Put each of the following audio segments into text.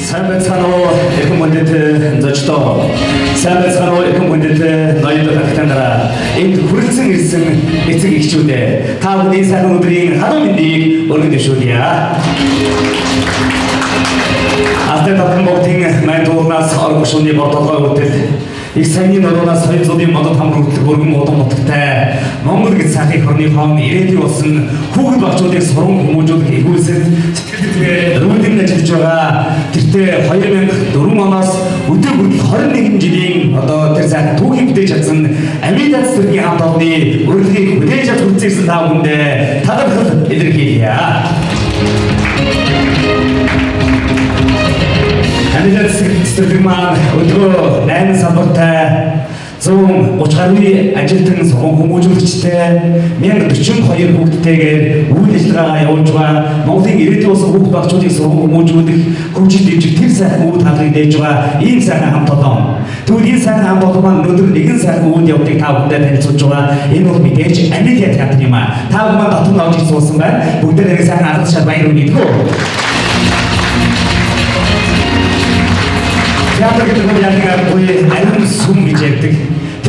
Сайн байцгаана уу их мөндөд зочдоо. Сайн байцгаана уу их мөндөд ноёд хатанараа энд хүрэлцэн ирсэн эцэг эхчүүдээ та бүхний сайн өдрийн харуу мэндийг өргөж дэвшүүлье. Атэ татан богтын мань дуурнаас орох шөнийн бодолгой үтэл их сайнны нуруунаас хоёр зуун модод хамрын хөтлөг өргөн удам утгатай Монгол гэж сайхны хорныхон ирээдүй болсон хүүхэд багчуудыг сургууль хүмүүжүүлэх эргүүлсэнд сэтгэлдээ рүүдэн ажиллаж байгаа. Тэртээ 2004 оноос өдөр бүрт 21 жилийн тэр сайхан түүхийг бүтээж чадсан Амида цэцэргийн хамт олонны урилгыг хүлээж авч хүрсэн та бүхэндээ талархал илэрхийлье. Амида цэцэргийн маань өдрөө 8 салбартай 130 гаруй ажилтан сургууль хүмүүжүүлэгчтэй 1042 хүүхэдтэйгээр үйл ажиллагаа явуулж байгаа. Монголын ирээдүйн болсон хүүхд багчуудыг сургууль хүмүүжүүлэх хөгжил дэвжих тэр сайхан үйл хаалгыг дээж байгаа ийм сайхан хамт олон. Тэгвэл энэ сайхан хамт олон маань өнөөдөр нэгэн сайхан үйл явдлыг та бүхэндээ танилцуулж байгаа. Энэ бол мэдээж Амида театр юм аа. Та бүхэн дотор нь орж суусан байна. Бүгдээ нэг сайхан арга шал баяр хүргэе. Театр гэдэг нь яг ариун сүм гэж ярьдаг.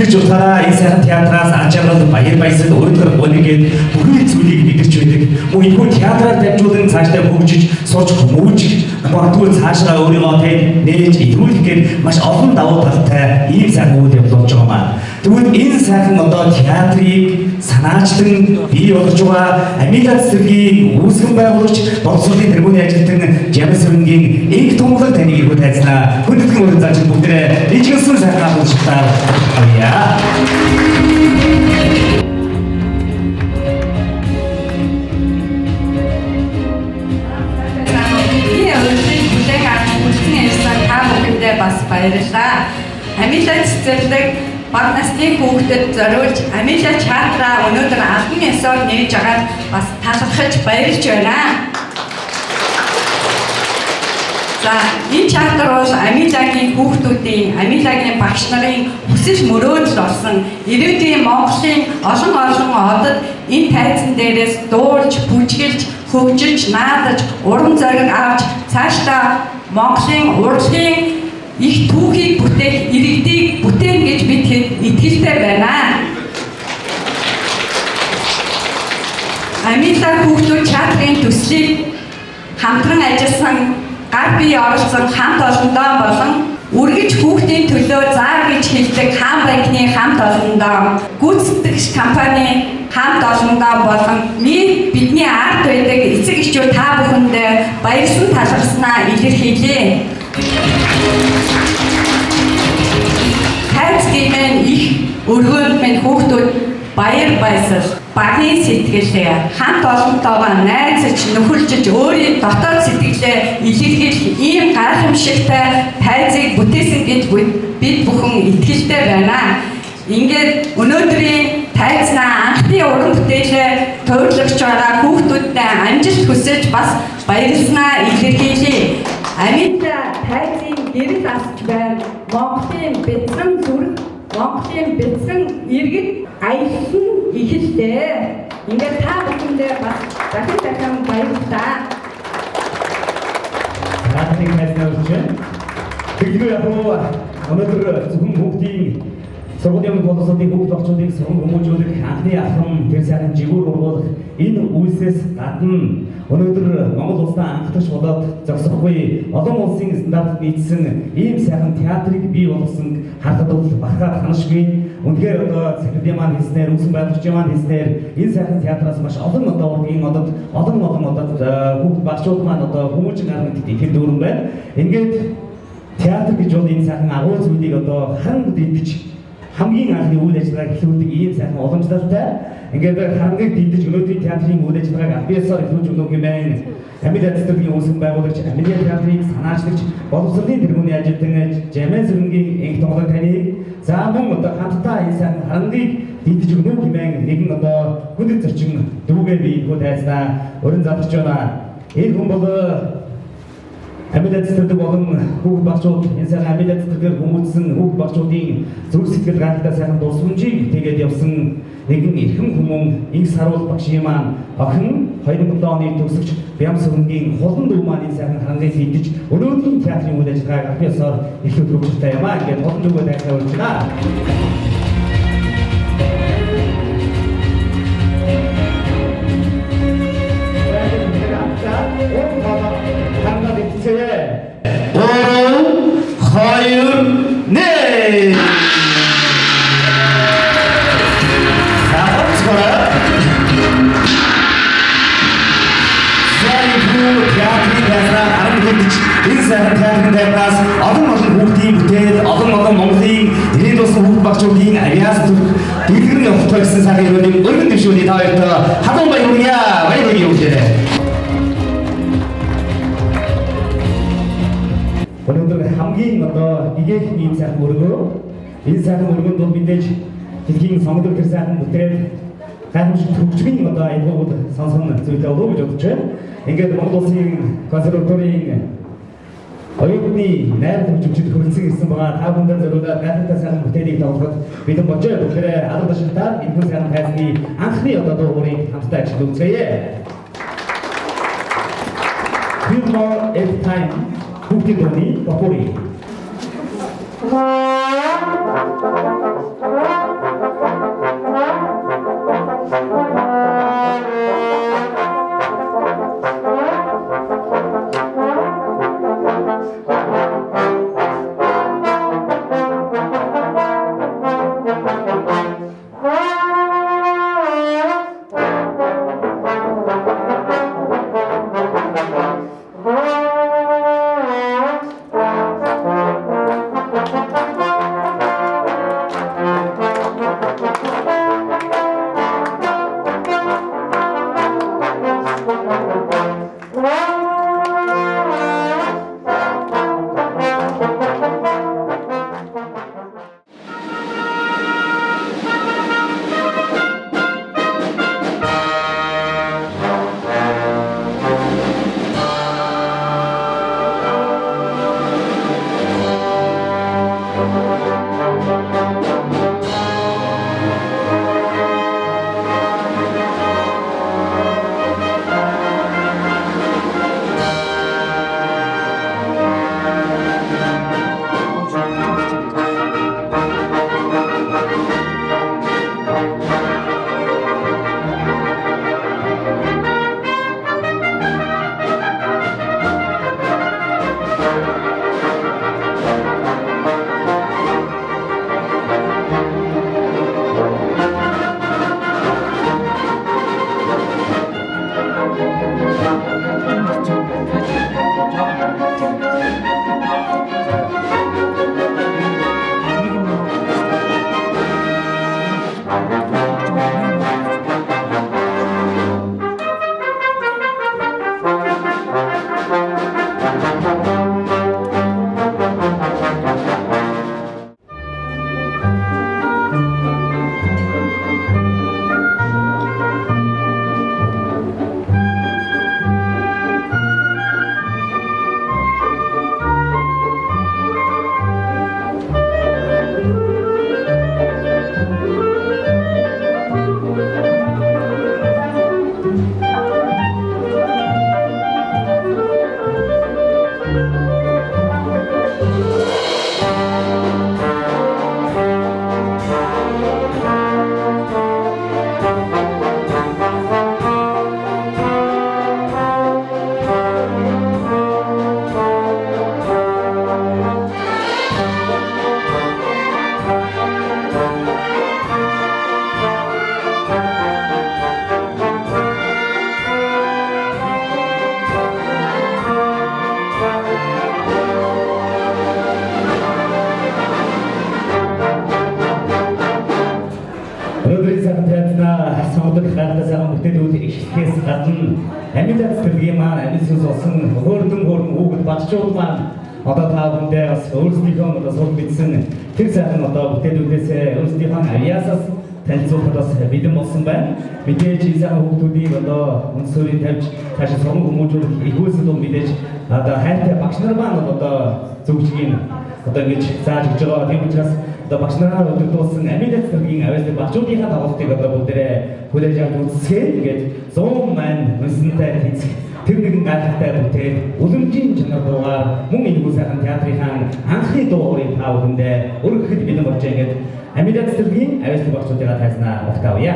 Тэр ч утгаараа энэ сайхан театраас ачаалал баяр баясгал өөрөөр бүнийгээд бүхий зүйлийг мэдэрч байдаг. Мөн энэ театраар дамжуулан цаашдаа хөгжиж, сурч хүмүүжих, магадгүй цаашаа өөрийгөө нээж ирүүлэх гээд маш олон давуу талтай ийм сайхан үйл явдал болж байгаа маа. Тэгвэл энэ сайхан театрыг санаачлан бий болгож байгаа Амида цэцэргийн үүсгэн байгуулагч боловсролын тэргүүний ажилтан Жамсрынгийн их томлог таныг иргүү тайзнаа. Хүндэтгэн өрн заач бүгдээ ижигсэн сайхан агуулгатаар авъя. Бас баярлалаа. Амида цэцэрлэг бага насны хүүхдэд зориулж Амида театраа өнөөдөр албан ёсоор нээж агаад бас талархаж баярлж байна. За энэ театр бол Амидагийн хүүхдүүдийн, Амидагийн багш нарын хүсэл мөрөөдөл болсон ирээдүйн Монголын олон одод энэ тайзан дээрээс дуурж, бүжгэлж, хөгжиж, наадаж, уран зориг авч цаашдаа Монголын урлагийн их түүхийг бүтээх, иргэдийг бүтээн гэж бид итгэлтэй байна. Амида хүүхдүүд театрын төслийг хамтран ажилласан, гар бие оролцсон хамт олондоо болон үргэж хүүхдийн төлөө заа гэж хэлдэг хаан банкны хамт олондоо, гүйцэтгэгч компани хамт олондоо болон бидний ард байдаг эцэг эхчүүд та бүхэндээ баярсан талархснаа илэрхийлье. Тайцгийн их өргөнд минь хүүхдүүд баяр баясгал, багийн сэтгэлээ хамт олонтойгоо найзаж, нөхөрлөж өөрийн дотоод сэтгэлээ илэрхийлэх ийм гайхамшигтай тайзыг бүтээсэн гэж бид бүхэн итгэлтэй байна. Ингээд өнөөдрийн тайзнаа анхны уран бүтээлээ төвлөрч байгаа хүүхдүүдтэй амжилт хүсэж бас баярлснаа илэрхийлье. Амида тайзын гэрэл асч байна. Монголын бэлэн зүрх, Монголын бэлэн иргэд аялсан ихэлтэй. Ингээд та бүхэндээ бас дахин баярлалаа. Наадмын хайрцагч. Тэгвэл яг өнөөдөр зөвхөн бүгдийн сургуулийн боловсролын бүгд багчуудыг сургууль хүмүүжүүлэх анхны алхам тэр сайхан жигүүр ургуулах энэ үйлсээс гадна өнөөдөр Монгол улсаа анхдагч болоод зогсохгүй олон улсын стандартад нийцсэн ийм сайхан театрыг бий болгосон харахад бол бахархаад ханашгүй. Үнэхээр Цэцэрлэг маань хийснээр, Үсэн Байгалийн маань хийснээр энэ сайхан театраас маш олон урлагийн олон хүүхд багчууд маань хүмүүжин арга мэддэг тэр дүүрэн байна. Ингээд театр гэж бол энэ сайхан агуу зүйлийг харан дэвтэж хамгийн анхны үйл ажиллагааг эхлүүлдэг ийм сайхан уламжлалтай. Ингээд хангыг дэмжиж өнөөдрийн театрын үйл ажиллагааг амбиасаар эхлүүлж өгөх юм байна. Амида цэцэргийн үүсгэн байгуулагч Амида театрыг санаачлагч боловсролын тэргүүний ажилтан Жамсрынгийн энх тоглог таныг за мөн хамтдаа энэ сайхан хангыг дэмжиж өгөх юм байна. Нэгэн хүндэт зочин дүүгээ би тайзнаа өрн задарч байна. Энэ хүн бол Амьд цэцэрлэг болон хүүхд багчууд энэ сайн амьд цэцэрлэгээр хүмүүжсэн хүүхд багчуудын зөв сэтгэл гайхалтай сайхан дурсамжийг тэгээд явсан нэгэн эрхэм хүмүүн инх саруул багшийн маань охин 2007 оны төгсөгч Бямсүрэнгийн хулан дүү маань энэ сайхан хангыг хийдэж өнөөдрийн театрын үйл ажиллагааг аль ёсоор их өдрөгчтэй юм аа. Ингээд хулан дүүгээ дайсаа урьж байна. 네. 자, 멈춰라. 사이프 театрын байраа харан мэдж энэ сайхан театрын байраас олон хүүхдийн бүтээл олон Монголын ирээд болсон хүүхд багчуудын авиас дэлгэрэн явах гэсэн сайхан өрөөний өргөн дэвшүүлээ та хоёрт хатан баярлая. Баярлалаа өгье. Өнөөдөр хамгийн игээх ийм сайхан өргөө энэ сайхан өргөнд бол мэдээж дэлхийн сонгогдол тэр сайхан бүтээл гайхамшиг төгжмийн аюулгууд сонсон зүйлээ болов гэж бодож байна. Ингээд Монгол Улсын консерваторийн оюутны найр хөгжимчид хөрөлцөн ирсэн байгаа. Та бүхэнд зөвлөдөө гайхалтай сайхан бүтээлийг тоглоход бид бодож тэгэхээр алга дашинтаар энэ сайхан тайзны анхны дуугарыг хамтдаа ажиллаж үзье. Feel more every time. Bukti Doni Papuri. сонгогдох гадаа сайхан бүтээлүүд эхлэхээс гадна амьд цэцэрлэгийн маань амьд болсон хөөрдөн хүүхэд багчууд маань одоо та бүхэндээ бас өөрсдийнхөө сурал бичсэн тэр сайхан бүтээлүүдээс өөрсдийнхөө авьяасаас танилцуулахад бас бэлэн болсон байна. Мэдээж ийзаа хүүхдүүдийг одоо үндсөөрийн тавьж цаашаа сургууль хүмүүжүүлэх ихөөсөл бол мэдээж одоо хайртай багш нар маань одоо зөвчгийг одоо ингэж зааж өгч байгаа. Тийм учраас одоо багш нараа өдөрдүүлсэн Амилат цэргийн авьяасны багшуудынхаа тоглолтыг одоо бүгдээрээ хүлээж авч үзсгээд ингээд 100 маань үнсэнтэй тэнцэх тэр нэгэн гайхалтай бүтээл үлэмжийн чанар дуугаар мөн энэхүү сайхан театрынхаа анхны дуу урыг та бүхэндээ өргөхөд бэлэн болж байгаа ингээд Амилат цэргийн авьяасны багшуудыгаа тайзнаа багтаавъя.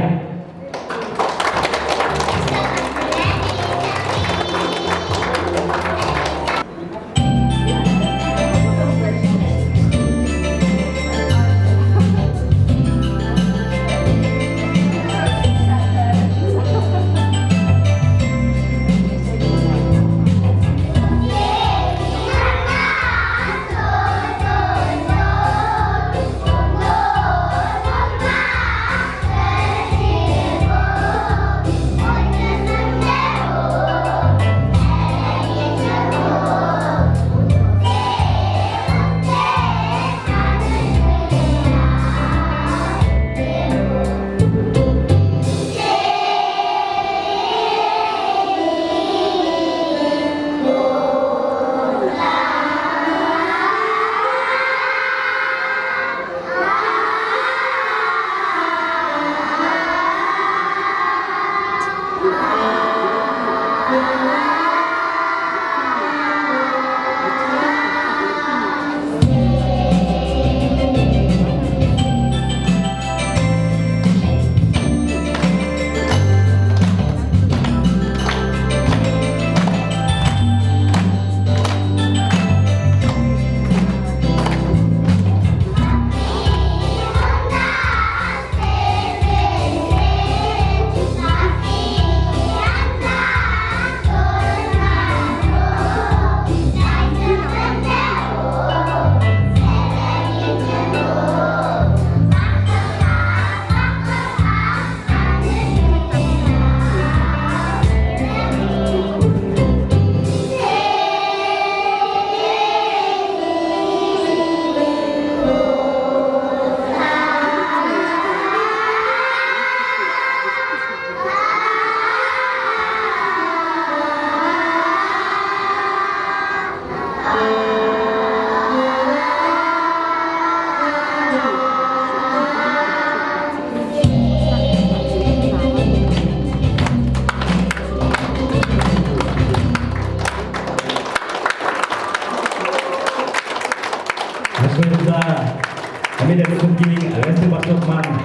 Амилат цэргийн авьяасны багшууд маань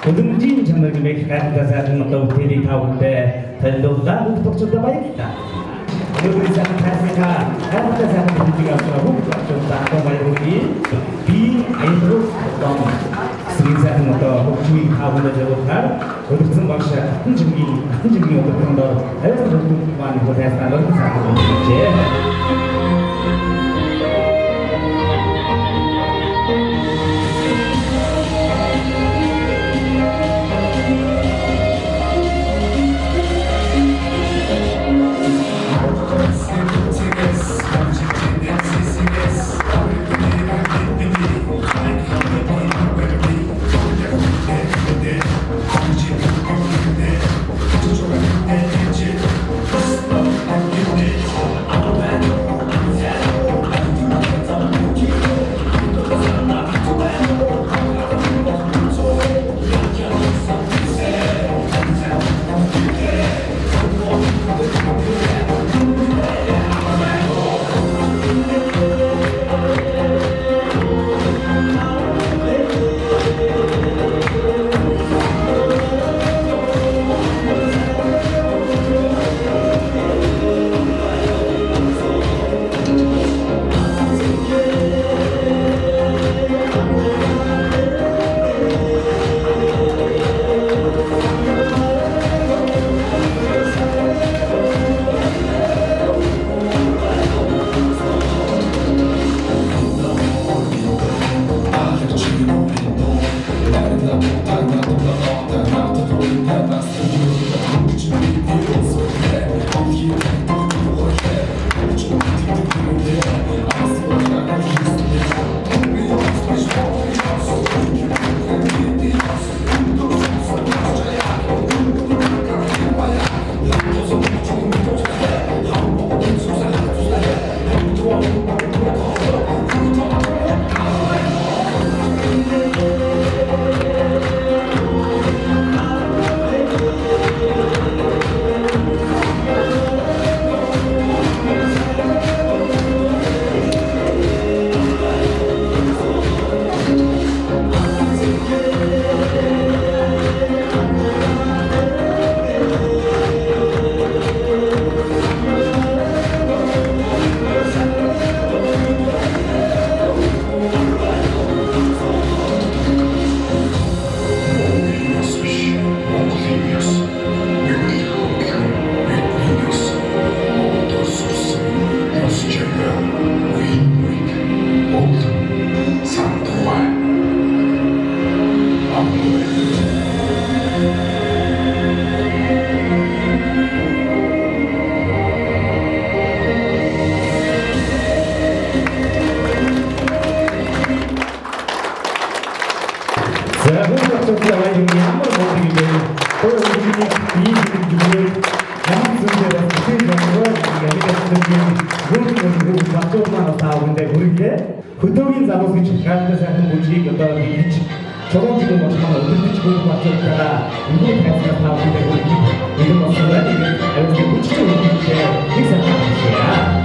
үлэмжийн чанарыг мэд гайхалтай сайхан одоо бүтээлийг та бүхэндээ танилцуулаад бүгд баярлалаа. Өнөөдрийн сайхан тасга гайхалтай сайхан бүтээлийг авч байгаа бүгд багшуудаа баярлалаа. Би аяндуу том сэргийн сайхан одоо хөгжмийг та бүхэнд зориулахаар өдөрцөн багш хатан жимгийн өдөртөнд авьяасны багшууд маань хүлээсэн өргөн сайхан үлэмжээ. I'm Sultan yang ямар бодгийг вэ? Өөр өөрсдийн ийм зүйлийг ямар зүйлээр бас тийм болохоор яг энэ бачуумаа таавандаа хүргэлээ. Хөдөөгийн залуус гэж гадаа сайхан бүжгийг одоо хийж чорон чиг юм байна. Өдөртөж бүх бачуутаа өнөө тавьсан таавандаа хүргэлээ. Энэ бас яг энэ бүжиг үүрэгтэй нэг сайхан байна.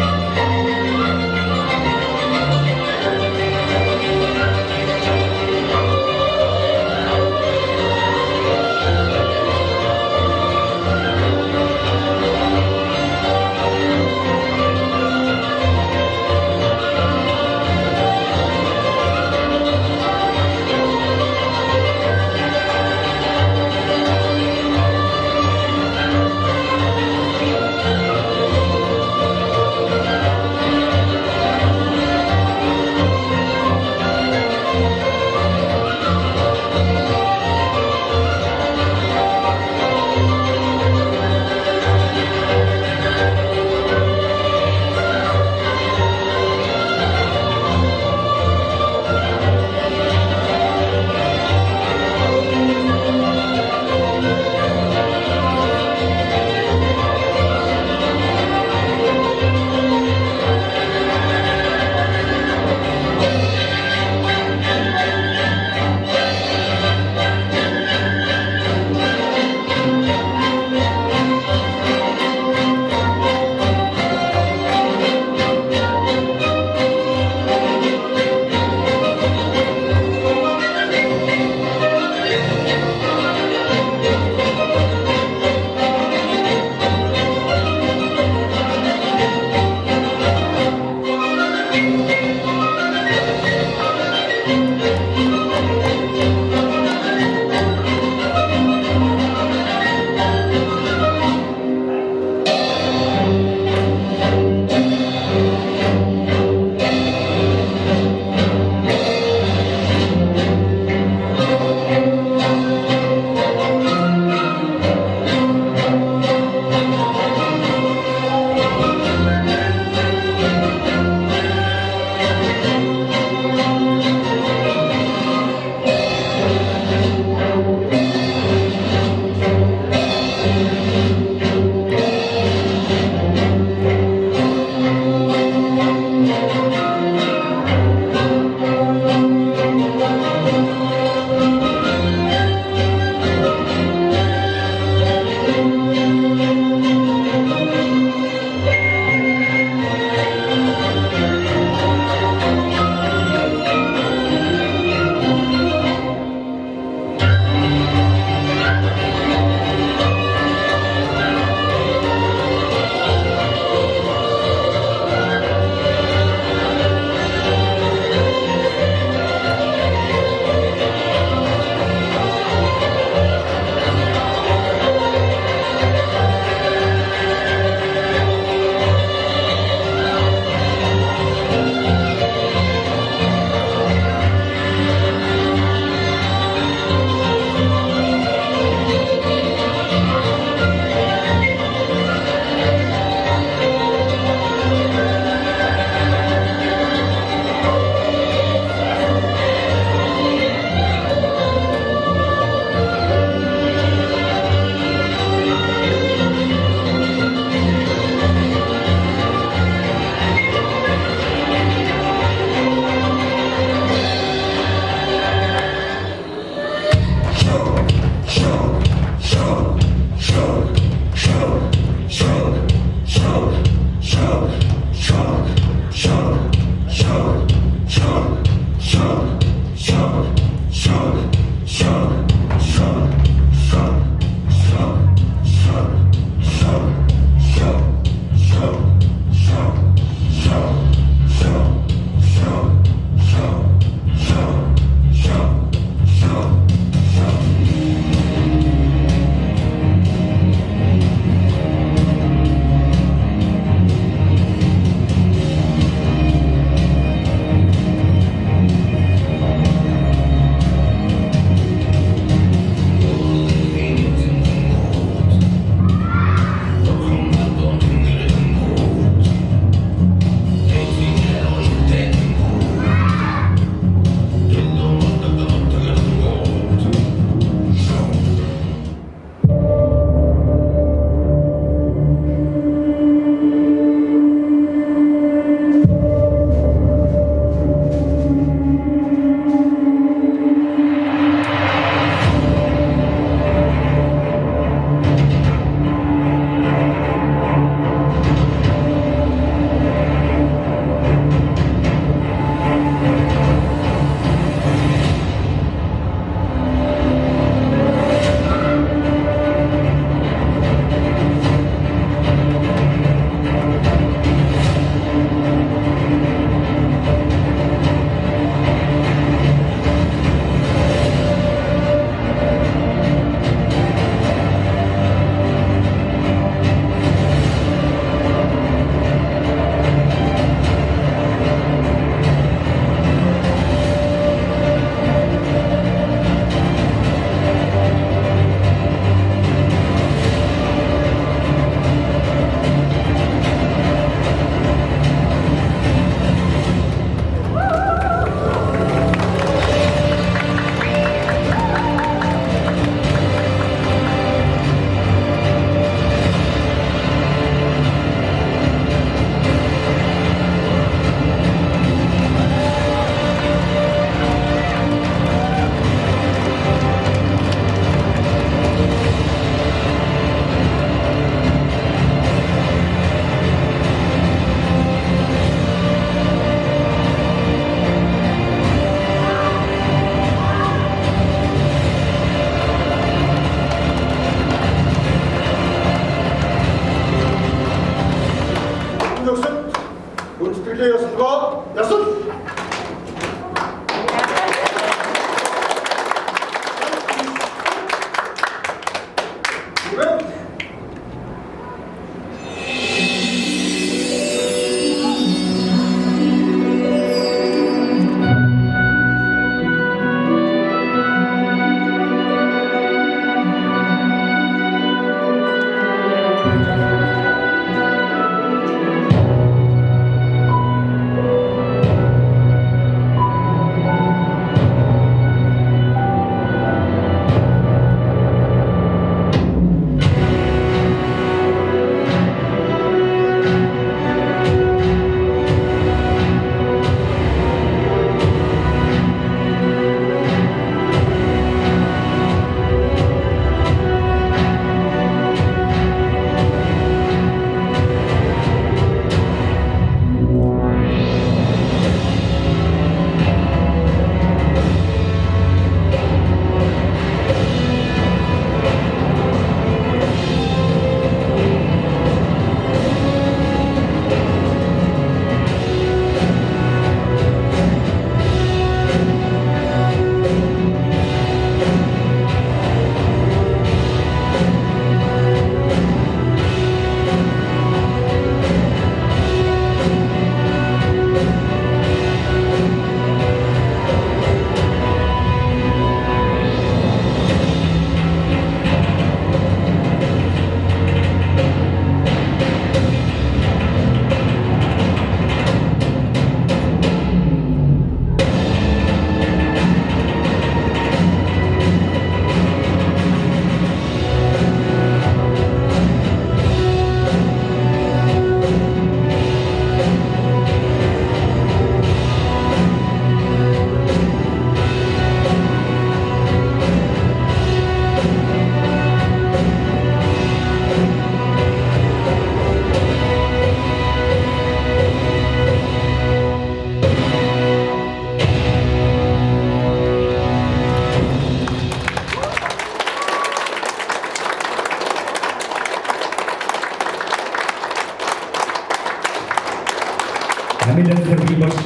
болж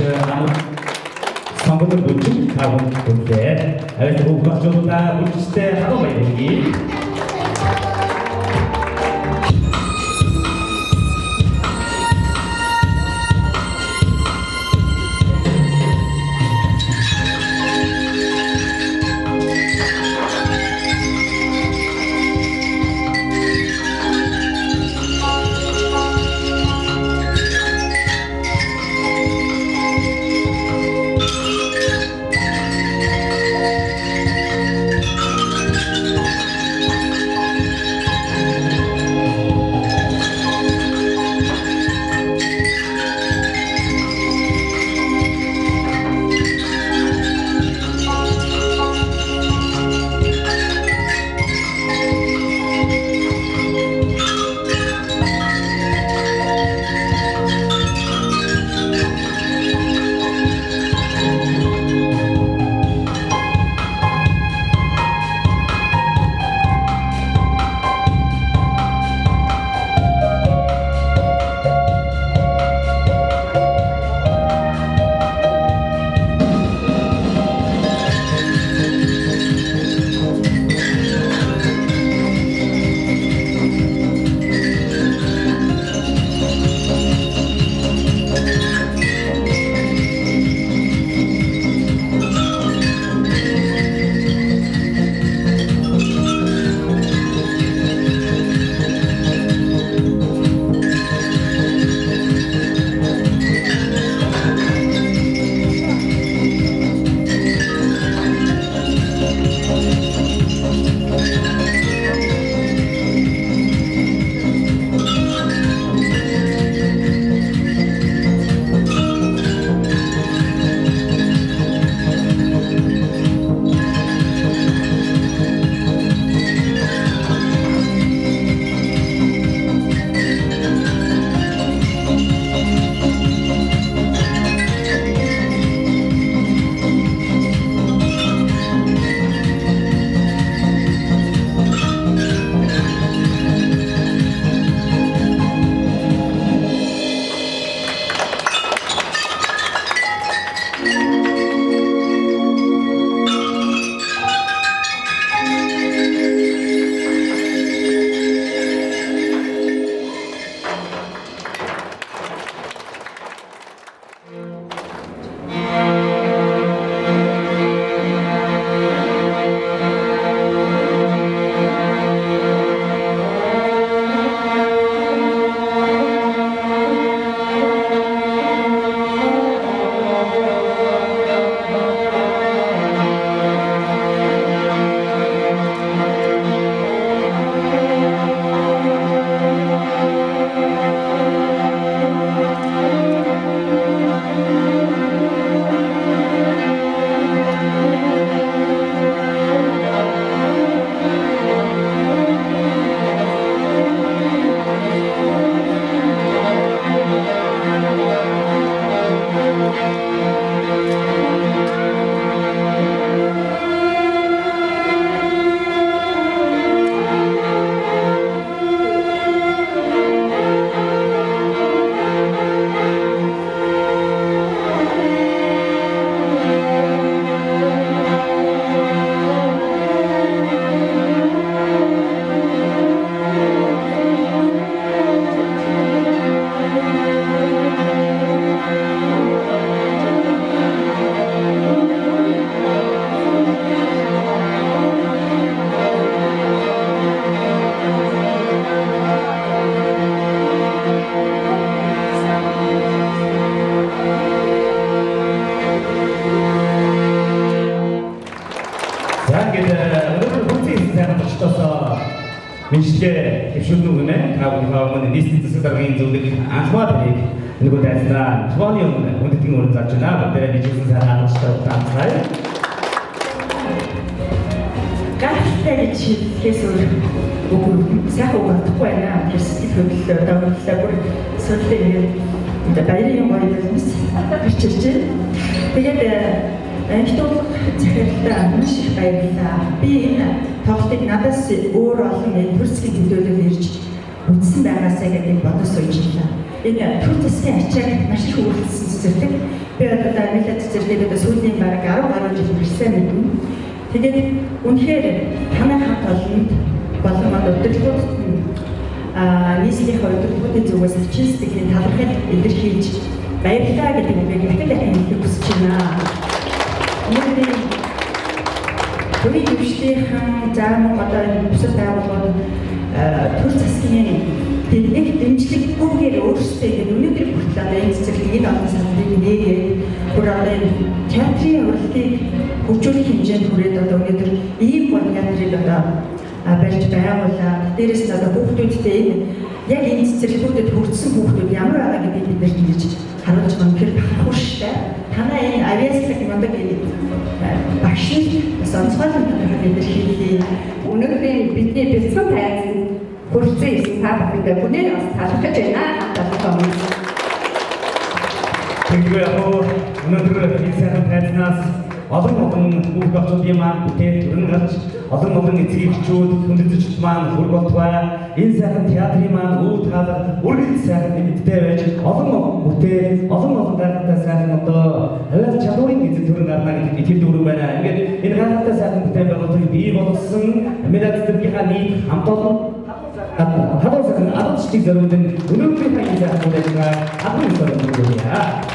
сонгодог бүжиг таван бүлээ. Аваад бүгдчүүдээ бүжигтэй хараа баярлалаа. Мишгэ өвшөлнүгнэ тавхаамын нийслэл засаг даргын зөвлөх анхмаарыг нөгөө дайснаа тооны өмнө хүндэтгэн үр зарж байна. Батэрэ бичсэн сайхан хаалцтай таацгаая. Гайхалтай гэж хэлээс өөр сайхан үг болохгүй байна. Тэр сэтгэл хөдлөлөө давууллаа бүр сүлдээ ингээд баярын гоё юмс бичиж байна. Тэгээд Эндтуул захирлаа маш их баярлалаа. Би энэ тоглолтыг надаас өөр олон төрсгийн төлөөлөл ирж үзсэн байгаасаа гэдэг бодож сууж байна. Энэ төр засгийн ачааг маш их үйлчлсэн зэрэг Би одоо Америкт цэцэрлээд одоо сүүлийн бараг 10 гаруй жил ирсэн мэднэ. Тэгээд үнэхээр танай хамт олонд болон удирдлагууд нийслэлийн удирдлагуудын зүгээс чин сэтгэлийн талархал илэрхийлж баярлалаа гэдэг үгийг дахин дахин хэлэх хүсэж байна. Өнөөдрийн төрийн хвшлийнхэн заам одоо бусад байгууллагууд төр засгийн тэднийг дэмжлэггүйгээр өөрсдөө ингэ өнөөдөр хүртэл одоо энэ цэцэрлэгийн энэ олон сандрыг нээгээд бүр одоо энэ театрын урлагийг хөгжүүлэх хэмжээнд хүрээд одоо өнөөдөр ийм гол театрыг одоо барьж байгууллаа. Дээрээс нь одоо хүүхдүүдтэй яг энэ цэцэрлэгүүдэд хүрсэн хүүхдүүд ямар байгаа гэдгийг бид нэр ингэж харуулж байгаа юм. Тэр бахархуу шээ. Танай энэ авиаслаг мундаг багш бас онцгой талаар илэрхийлээ. Өнөөдрийн бидний бэлтгэн тайзанд хүрсэн ирсэн та бүхэндээ бүгдээ бас талархаж байна. Хамтдаа Тэгвэл өнөөдөр энэ сайхан тайзнаас олон хүүхд багцуудын маань бүтээл төрөн гарч олон эцэгчүүд хүндэтгэж маань хүргот бай. Энэ сайхан театрын маань үе таалаг үргэлж сайхан мэдтэй байж олон бүтээл олон гайхалтай сайхан одоо авиа чадварын эзэн төрөн гарна гэдэг итгэл дүүрэн байна. Ингээд энэ гайхалтай сайхан бүтээл байгуулалтыг бий болгосон Америкийн нийт хамт олон хадгалсан адилчдыг зориулсан өнөөдрийн хайр сайхан бүтээл ажиллагаа хадгалсан юм байна.